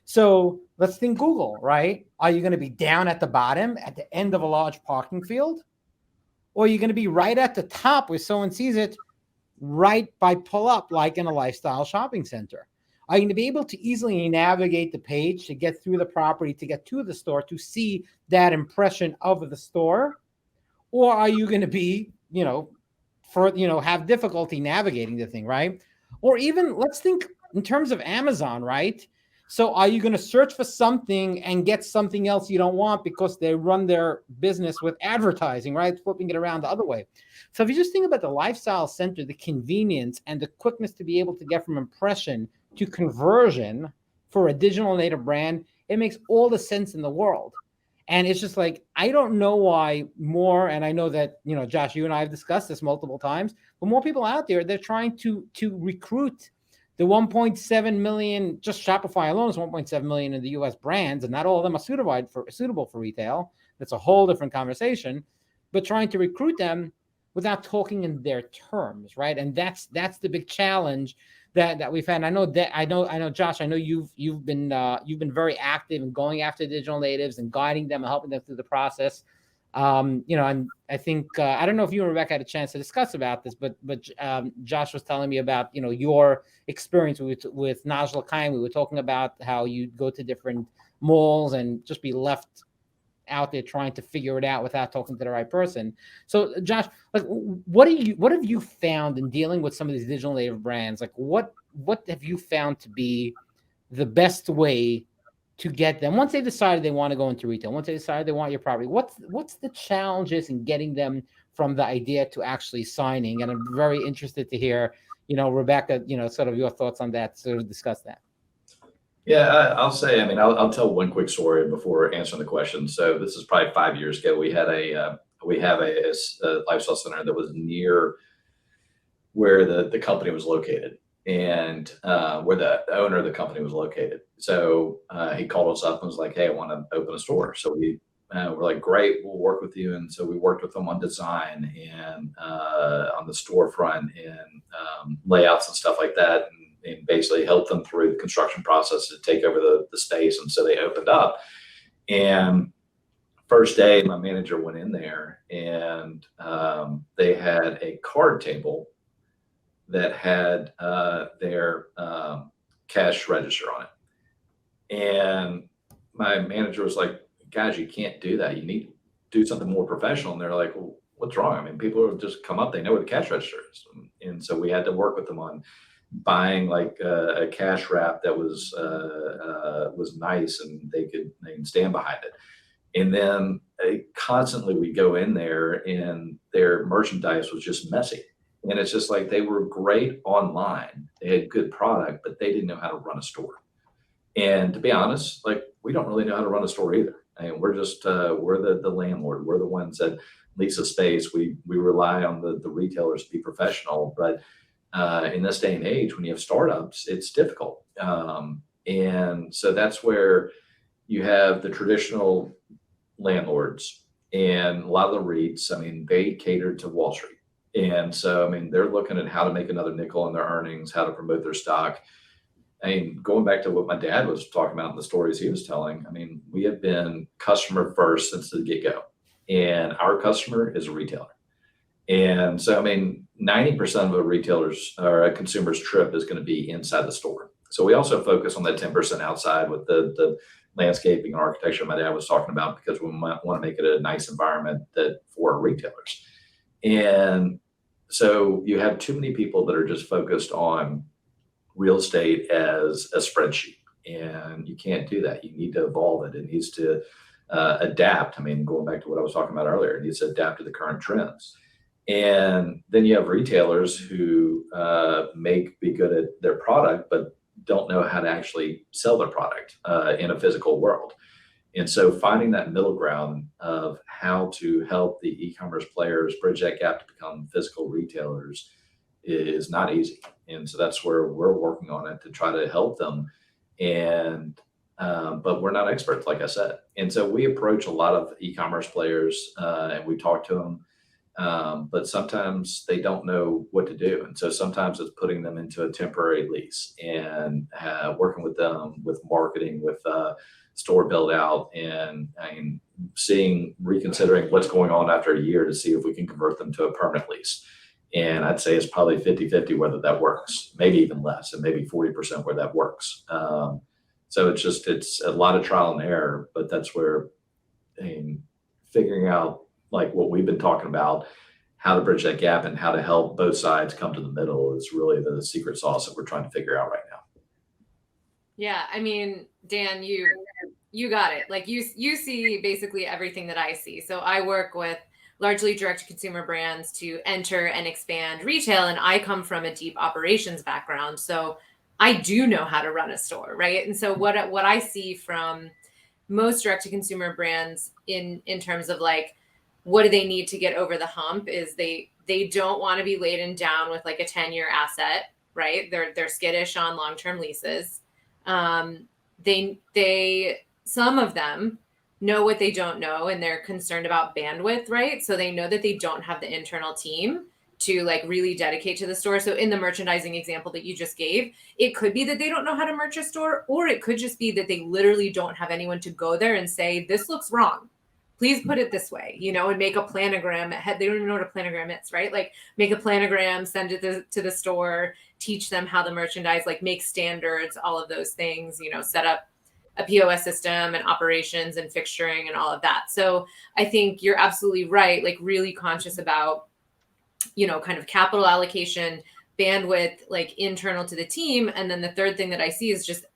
So let's think Google, right? Are you going to be down at the bottom at the end of a large parking field? Or are you going to be right at the top where someone sees it right by pull up, like in a lifestyle shopping center? Are you going to be able to easily navigate the page to get through the property, to get to the store, to see that impression of the store? Or are you going to be, have difficulty navigating the thing, right? Or even let's think in terms of Amazon, right? So are you going to search for something and get something else you don't want because they run their business with advertising, right? Flipping it around the other way. So if you just think about the lifestyle center, the convenience and the quickness to be able to get from impression to conversion for a digital native brand, it makes all the sense in the world. And it's just like, I don't know why more, and I know that, Josh, you and I have discussed this multiple times, but more people out there, they're trying to recruit the 1.7 million, just Shopify alone is 1.7 million in the US brands, and not all of them are suitable for retail. That's a whole different conversation, but trying to recruit them without talking in their terms, right? And that's the big challenge that we've had. And I know, Josh, I know you've been very active in going after digital natives and guiding them and helping them through the process. And I think I don't know if you and Rebecca had a chance to discuss about this, but Josh was telling me about your experience with Najla Khan. We were talking about how you go to different malls and just be left out there trying to figure it out without talking to the right person. So Josh, like, what have you found in dealing with some of these digital native brands? Like, what have you found to be the best way to get them once they decided they want to go into retail, once they decided they want your property? What's the challenges in getting them from the idea to actually signing? And I'm very interested to hear, Rebecca, sort of your thoughts on that, sort of discuss that. Yeah, I'll say, I'll tell one quick story before answering the question. So this is probably 5 years ago. We have a lifestyle center that was near where the company was located and where the owner of the company was located. So he called us up and was like, "Hey, I want to open a store." So we're like, "Great, we'll work with you." And so we worked with them on design and on the storefront and layouts and stuff like that, and basically helped them through the construction process to take over the space. And so they opened up. And first day, my manager went in there and they had a card table that had their cash register on it. And my manager was like, "Guys, you can't do that. You need to do something more professional." And they're like, "Well, what's wrong?" I mean, people have just come up, they know where the cash register is. And so we had to work with them on buying like a cash wrap that was nice and they can stand behind it. And then constantly we go in there and their merchandise was just messy. And it's just like they were great online. They had good product, but they didn't know how to run a store. And to be honest, like we don't really know how to run a store either. I mean, we're just we're the landlord. We're the ones that lease a space. We rely on the retailers to be professional. But in this day and age, when you have startups, it's difficult. And so that's where you have the traditional landlords and a lot of the REITs. I mean, they cater to Wall Street. And so, I mean, they're looking at how to make another nickel in their earnings, how to promote their stock. I mean, going back to what my dad was talking about in the stories he was telling, I mean, we have been customer first since the get-go. And our customer is a retailer. And so, I mean, 90% of a retailer's or a consumer's trip is going to be inside the store. So we also focus on that 10% outside with the landscaping and architecture my dad was talking about, because we might want to make it a nice environment for retailers. And so you have too many people that are just focused on real estate as a spreadsheet, and you can't do that. You need to evolve it. It needs to adapt. I mean, going back to what I was talking about earlier, it needs to adapt to the current trends. And then you have retailers who be good at their product, but don't know how to actually sell their product in a physical world. And so finding that middle ground of how to help the e-commerce players bridge that gap to become physical retailers is not easy. And so that's where we're working on it to try to help them. And but we're not experts, like I said. And so we approach a lot of e-commerce players and we talk to them. But sometimes they don't know what to do. And so sometimes it's putting them into a temporary lease and working with them with marketing, with store build out, and reconsidering what's going on after a year to see if we can convert them to a permanent lease. And I'd say it's probably 50-50 whether that works, maybe even less, and maybe 40% where that works. So it's a lot of trial and error, but that's where figuring out like what we've been talking about, how to bridge that gap and how to help both sides come to the middle is really the secret sauce that we're trying to figure out right now. Yeah, I mean, Dan, you got it. Like you see basically everything that I see. So I work with largely direct-to-consumer brands to enter and expand retail, and I come from a deep operations background, so I do know how to run a store, right? And so what I see from most direct-to-consumer brands in terms of like what do they need to get over the hump is they don't want to be laden down with like a 10-year asset, right? They're skittish on long-term leases. They some of them know what they don't know, and they're concerned about bandwidth, right? So they know that they don't have the internal team to like really dedicate to the store. So in the merchandising example that you just gave, it could be that they don't know how to merch a store, or it could just be that they literally don't have anyone to go there and say, this looks wrong. Please put it this way, and make a planogram. They don't even know what a planogram is, right? Like make a planogram, send it to the store, teach them how to merchandise, like make standards, all of those things, set up a POS system and operations and fixturing and all of that. So I think you're absolutely right. Like really conscious about, kind of capital allocation, bandwidth, like internal to the team. And then the third thing that I see is just,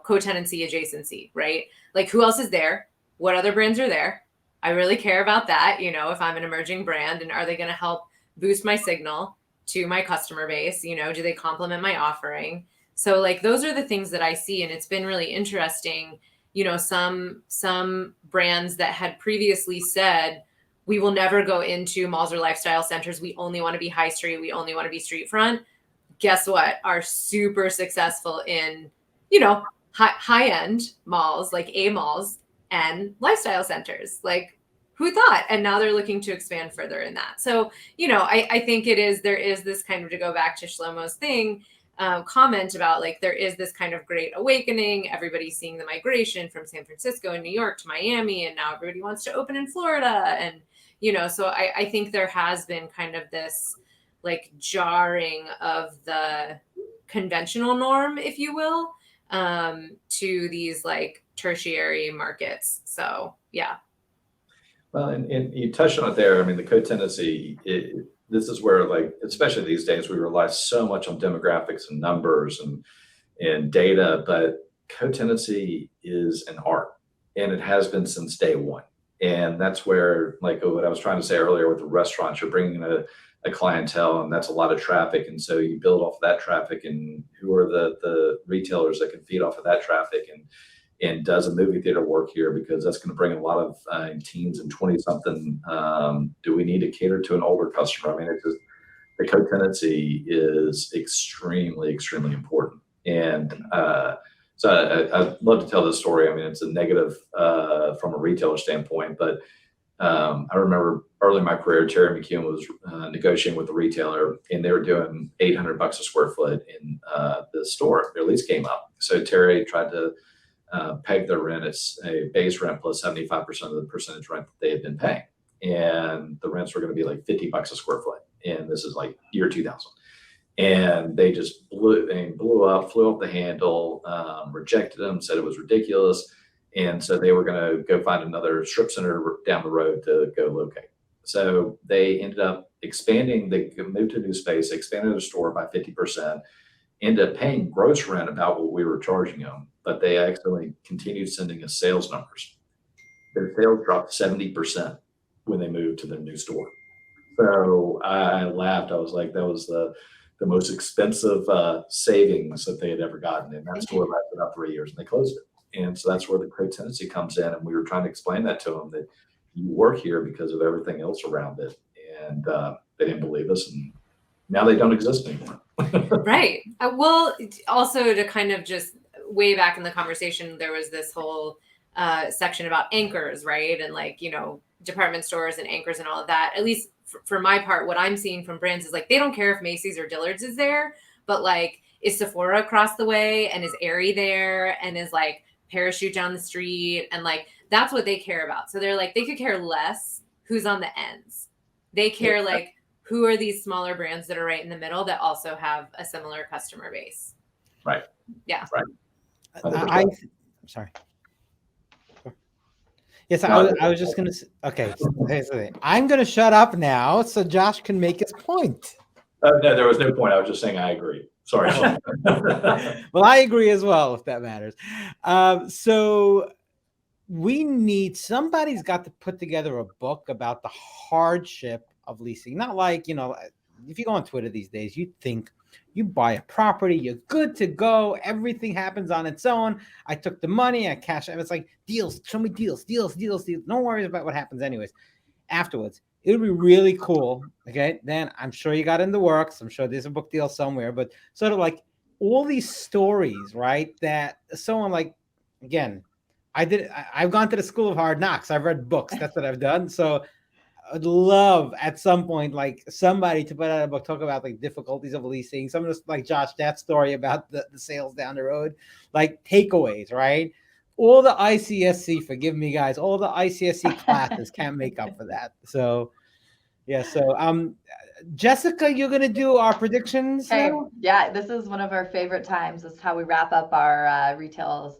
co-tenancy adjacency, right? Like who else is there? What other brands are there? I really care about that, if I'm an emerging brand, and are they going to help boost my signal to my customer base? Do they complement my offering? So like, those are the things that I see. And it's been really interesting, some brands that had previously said, we will never go into malls or lifestyle centers. We only want to be high street. We only want to be street front. Guess what? Are super successful in, you know, high end malls, like A malls and lifestyle centers. Like, who thought? And now they're looking to expand further in that. So, you know, I think there is this kind of, to go back to Shlomo's thing, comment about, like, there is this kind of great awakening. Everybody's seeing the migration from San Francisco and New York to Miami, and now everybody wants to open in Florida. And, you know, so I think there has been kind of this like jarring of the conventional norm, if you will, to these like tertiary markets. So yeah. Well, and you touched on it there. I mean, the Cotenancy, this is where, like, especially these days, we rely so much on demographics and numbers and data, but co-tenancy is an art, and it has been since day one. And that's where, like what I was trying to say earlier with the restaurants, you're bringing in a clientele, and that's a lot of traffic. And so you build off of that traffic, and who are the retailers that can feed off of that traffic, and does a movie theater work here? Because that's going to bring a lot of teens and 20 something. Do we need to cater to an older customer? I mean, it's just, the co-tenancy is extremely, extremely important. And so I'd love to tell this story. I mean, it's a negative from a retailer standpoint, but I remember early in my career, Terry McEwen was negotiating with the retailer, and they were doing $800 a square foot in the store. Their lease came up. So Terry tried to peg their rent as a base rent plus 75% of the percentage rent that they had been paying. And the rents were going to be like $50 a square foot. And this is like year 2000. And they just blew up, flew off the handle, rejected them, said it was ridiculous. And so they were going to go find another strip center down the road to go locate. So they ended up expanding. They moved to a new space, expanded the store by 50%, ended up paying gross rent about what we were charging them, but they actually continued sending us sales numbers. Their sales dropped 70% when they moved to their new store. So I laughed. I was like, that was the most expensive savings that they had ever gotten. And that store lasted about 3 years, and they closed it. And so that's where the co-tenancy comes in. And we were trying to explain that to them, that you work here because of everything else around it. And they didn't believe us. And now they don't exist anymore. Right. Well, also to kind of just way back in the conversation, there was this whole section about anchors, right? And like, you know, department stores and anchors and all of that. At least for my part, what I'm seeing from brands is like, they don't care if Macy's or Dillard's is there, but like, is Sephora across the way, and is Aerie there, and is like Parachute down the street, and like, that's what they care about. So they're like, they could care less who's on the ends. They care like, who are these smaller brands that are right in the middle that also have a similar customer base. Right. Yeah. Right. I'm sorry. Yes, I was just going to. Okay, I'm going to shut up now so Josh can make his point. No, there was no point. I was just saying I agree. Sorry. Well, I agree as well, if that matters. So somebody's got to put together a book about the hardship of leasing. Not like, you know, if you go on Twitter these days, you think you buy a property, you're good to go, everything happens on its own. I took the money, I cashed it. It's like, deals, show me deals. No worries about what happens anyways. Afterwards, it would be really cool. Okay, then I'm sure you got in the works. I'm sure there's a book deal somewhere, but sort of like all these stories, right? That someone like, again, I've gone to the school of hard knocks. I've read books. That's what I've done. So I'd love at some point, like somebody to put out a book, talk about like difficulties of leasing. Some of this, like Josh, that story about the sales down the road, like takeaways, right? All the ICSC, forgive me guys, all the ICSC classes can't make up for that. So yeah, so Jessica, you're gonna do our predictions now? Yeah, this is one of our favorite times. This is how we wrap up our Retails.io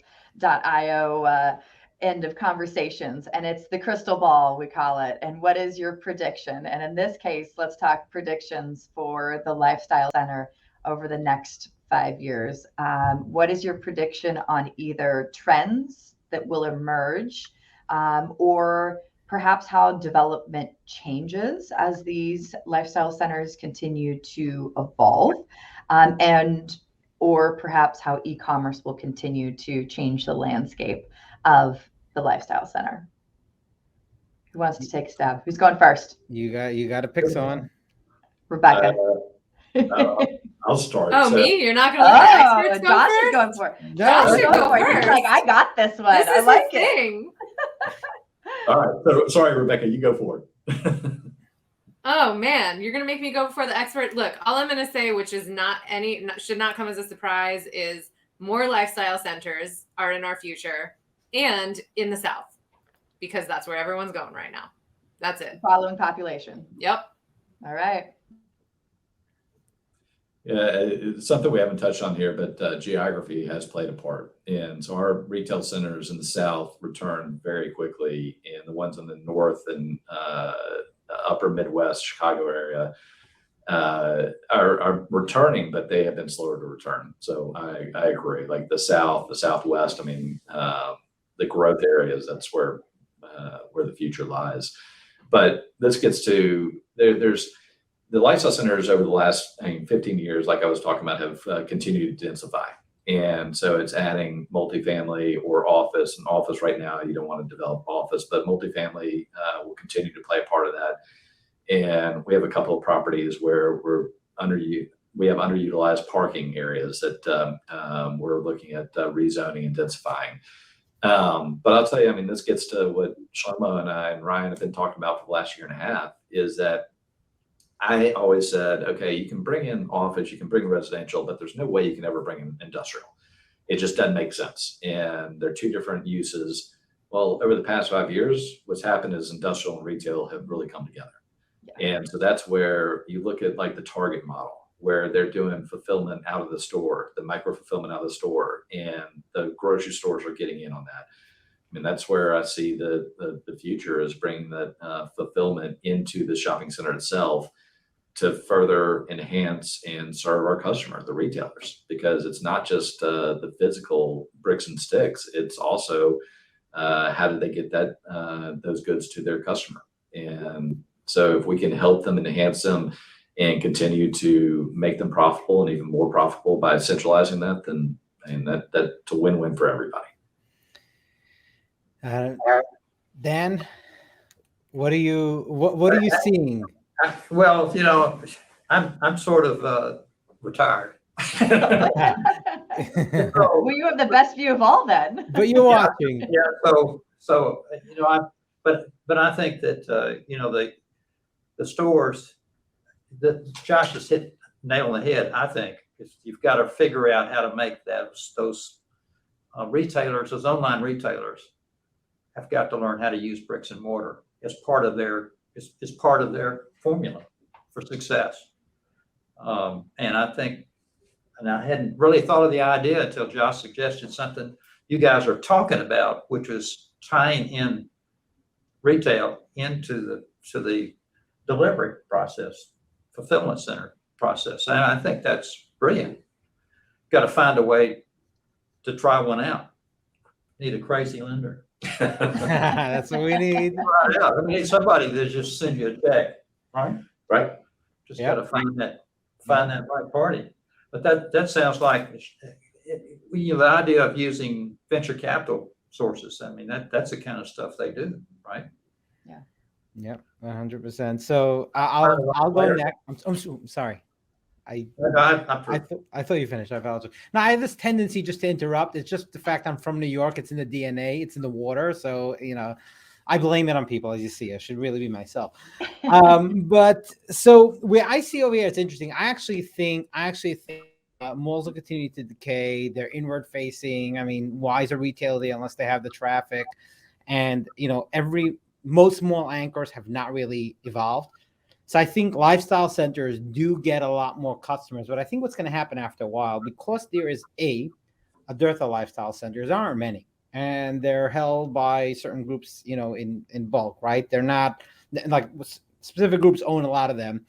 end of conversations, and it's the crystal ball, we call it. And what is your prediction? And in this case, let's talk predictions for the lifestyle center over the next 5 years. What is your prediction on either trends that will emerge, or perhaps how development changes as these lifestyle centers continue to evolve, or perhaps how e-commerce will continue to change the landscape of the lifestyle center? Who wants to take a stab? Who's going first? You got to pick someone. Rebecca. I'll start. Oh, So, me? You're not going to let the Oh, experts go Josh first? is going for it. No, Josh should Go go for it. He's first. like, I got this one. This is I like his it. thing. all right. So, sorry, Rebecca, you go for it. Oh man, you're gonna make me go before the expert. Look, all I'm gonna say, which is should not come as a surprise, is more lifestyle centers are in our future and in the South, because that's where everyone's going right now. That's it. Following population. Yep. All right. Yeah, it's something we haven't touched on here, but geography has played a part. And so our retail centers in the South return very quickly, and the ones in the North and upper Midwest, Chicago area are returning, but they have been slower to return. So I agree. Like the South, the Southwest, I mean, the growth areas, that's where the future lies. But this gets to, there's the lifestyle centers over the last 15 years, like I was talking about, have continued to densify. And so it's adding multifamily or office. And office right now, you don't want to develop office, but multifamily will continue to play a part of that. And we have a couple of properties where we have underutilized parking areas that we're looking at rezoning and densifying. But I'll tell you, I mean, this gets to what Sharma and I and Ryan have been talking about for the last year and a half, is that I always said, okay, you can bring in office, you can bring residential, but there's no way you can ever bring in industrial. It just doesn't make sense. And they're two different uses. Well, over the past 5 years, what's happened is industrial and retail have really come together. Yeah. And so that's where you look at like the Target model, where they're doing fulfillment out of the store, the micro fulfillment out of the store, and the grocery stores are getting in on that. I mean, that's where I see the future is bringing that fulfillment into the shopping center itself to further enhance and serve our customer, the retailers, because it's not just the physical bricks and sticks. It's also how do they get that those goods to their customer. And so if we can help them and enhance them and continue to make them profitable and even more profitable by centralizing that, then that's a win-win for everybody. Dan, what are you seeing? Well, you know, I'm sort of retired. Well, you have the best view of all then. But you're watching. Yeah. So you know, but I think that you know, the stores that Josh has hit nail on the head. I think is you've got to figure out how to make those retailers, those online retailers, have got to learn how to use bricks and mortar as part of their formula for success. And I think, and I hadn't really thought of the idea until Josh suggested something you guys are talking about, which was tying in retail into the delivery process, fulfillment center process. And I think that's brilliant. Got to find a way to try one out. Need a crazy lender. That's what we need. Yeah, we need somebody that just sends you a check, right? Right. Just got to find that right party. But that sounds like you know, the idea of using venture capital sources. I mean, that's the kind of stuff they do, right? Yeah. Yep, 100%. So I'll go next. I'm sorry. I thought you finished. I apologize. Now I have this tendency just to interrupt. It's just the fact I'm from New York. It's in the DNA. It's in the water. So you know, I blame it on people. As you see, I should really be myself. But so where I see over here, it's interesting. I actually think malls will continue to decay. They're inward facing. I mean, why is a retailer there unless they have the traffic? And you know, most mall anchors have not really evolved. So I think lifestyle centers do get a lot more customers, but I think what's going to happen after a while, because there is a dearth of lifestyle centers, there aren't many, and they're held by certain groups, you know, in bulk, right? They're not like specific groups own a lot of them,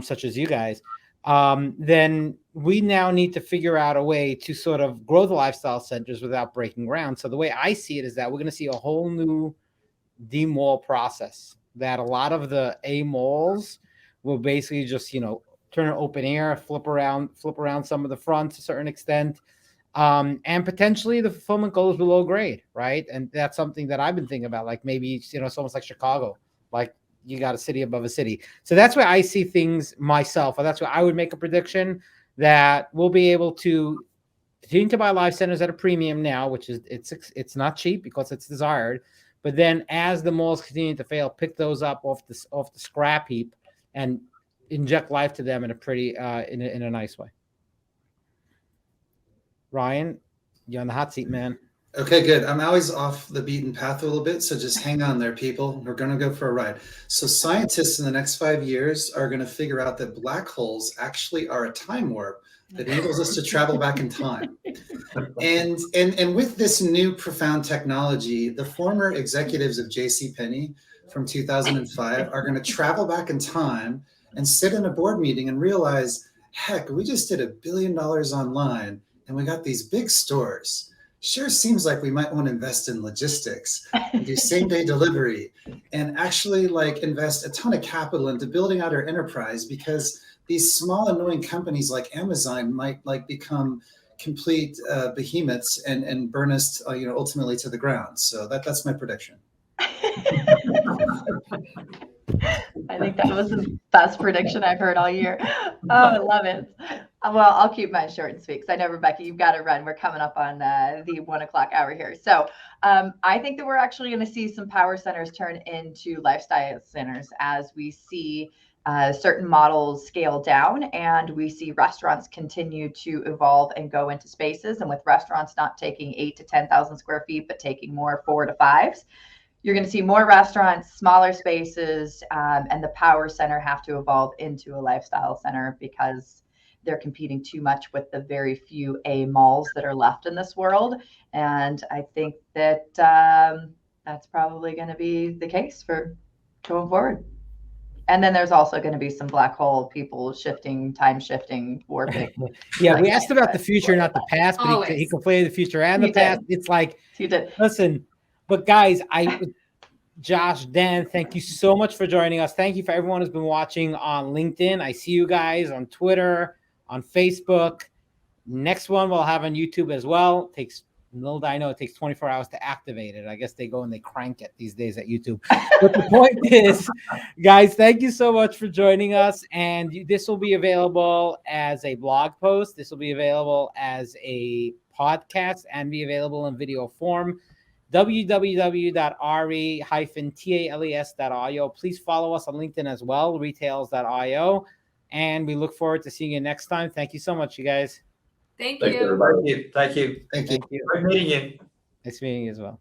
such as you guys. Then we now need to figure out a way to sort of grow the lifestyle centers without breaking ground. So the way I see it is that we're going to see a whole new demall process, that a lot of the A malls will basically just, you know, turn it open air, flip around some of the fronts to a certain extent, And potentially the fulfillment goes below grade, right? And that's something that I've been thinking about, like maybe, it's almost like Chicago, like you got a city above a city. So that's where I see things myself, or that's where I would make a prediction that we'll be able to continue to buy live centers at a premium now, which is it's not cheap because it's desired. But then as the malls continue to fail, pick those up off the scrap heap and inject life to them in a pretty in a nice way. Ryan, you're on the hot seat, man. Okay, good. I'm always off the beaten path a little bit, so just hang on there, people. We're going to go for a ride. So scientists in the next 5 years are going to figure out that black holes actually are a time warp that enables us to travel back in time. And with this new profound technology, the former executives of JCPenney from 2005 are going to travel back in time and sit in a board meeting and realize, heck, we just did $1 billion online and we got these big stores. Sure seems like we might want to invest in logistics and do same day delivery and actually like invest a ton of capital into building out our enterprise, because these small annoying companies like Amazon might like become complete behemoths and burn us ultimately to the ground. So that's my prediction. I think that was the best prediction I've heard all year. Oh, I love it. Well, I'll keep mine short and sweet because I know, Rebecca, you've got to run. We're coming up on the 1 o'clock hour here. So I think that we're actually going to see some power centers turn into lifestyle centers as we see certain models scale down and we see restaurants continue to evolve and go into spaces. And with restaurants not taking 8,000 to 10,000 square feet, but taking more 4 to 5s, you're going to see more restaurants, smaller spaces, and the power center have to evolve into a lifestyle center because they're competing too much with the very few A malls that are left in this world. And I think that that's probably going to be the case for going forward. And then there's also going to be some black hole people shifting, time shifting, warping. Yeah, we asked about the future, not the past, but he Always. conflated the future and the He past. did. It's like, He did. listen, but guys, Josh, Dan, thank you so much for joining us. Thank you for everyone who's been watching on LinkedIn. I see you guys on Twitter, on Facebook. Next one we'll have on YouTube as well. Little did I know it takes 24 hours to activate it. I guess they go and they crank it these days at YouTube. But the point is, guys, thank you so much for joining us. And this will be available as a blog post. This will be available as a podcast and be available in video form. www.re-tales.io. Please follow us on LinkedIn as well, retails.io. And we look forward to seeing you next time. Thank you so much, you guys. Thank Thanks, you. everybody. Thank you. Thank you. Thank you. Great meeting you. Nice meeting you as well.